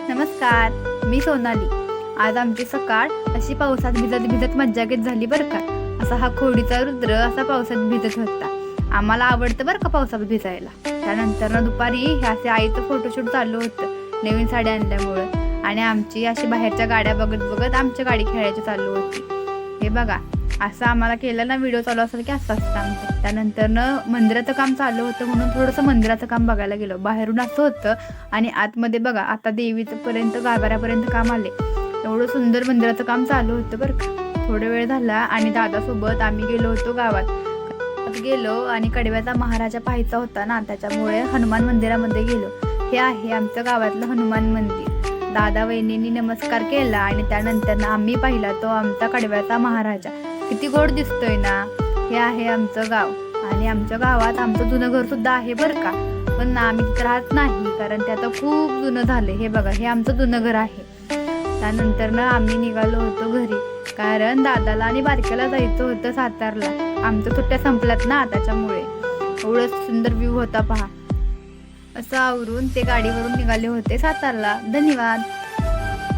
नमस्कार, मी सोनाली। आज आमची सकाळ अशी पावसात भिजत भिजत मज्जागीत झाली बरं का। असा हा खोडीचा रुद्र असा पावसात भिजत होता। आम्हाला आवडतं बरं का पावसात भिजायला। त्यानंतर ना दुपारी हे असे आईचं फोटोशूट चालू होतं नवीन साडी आणल्यामुळं, आणि आमची अशी बाहेरच्या गाड्या बघत बघत आमची गाडी खेळायची चालू होती। हे बघा, असं आम्हाला केलं ना, व्हिडिओ चालू असेल की असं असतं आमचं। त्यानंतर ना मंदिराचं काम चालू होतं म्हणून थोडंसं मंदिराचं काम बघायला गेलो। बाहेरून असं होतं आणि आतमध्ये बघा आता देवीचं पर्यंत गाभाऱ्यापर्यंत काम आले। एवढं सुंदर मंदिराचं काम चालू होतं बरं का। थोडा वेळ झाला आणि दादासोबत आम्ही गेलो होतो गावात गेलो आणि कडव्याचा महाराजा पाहायचा होता ना, त्याच्यामुळे हनुमान मंदिरामध्ये गेलो। हे आहे आमचं गावातलं हनुमान मंदिर। दादा वहिनींनी नमस्कार केला आणि त्यानंतर ना आम्ही पाहिला तो आमचा कडव्याचा महाराजा। किती गोड दिसतोय ना। हे आहे आमचं गाव आणि आमच्या गावात आमचं जुनं घर सुद्धा आहे बरं का, पण आम्ही तिथं राहत नाही कारण ते आता खूप जुनं झाले। हे बघा, हे आमचं जुनं घर आहे। त्यानंतर ना आम्ही निघालो होतो घरी, कारण दादाला आणि बारक्याला जायचं होतं सातारला। आमच्या सुट्ट्या संपल्यात ना, त्याच्यामुळे एवढं सुंदर व्ह्यू होता पहा। असं आवरून ते गाडीवरून निघाले होते सातारला। धन्यवाद।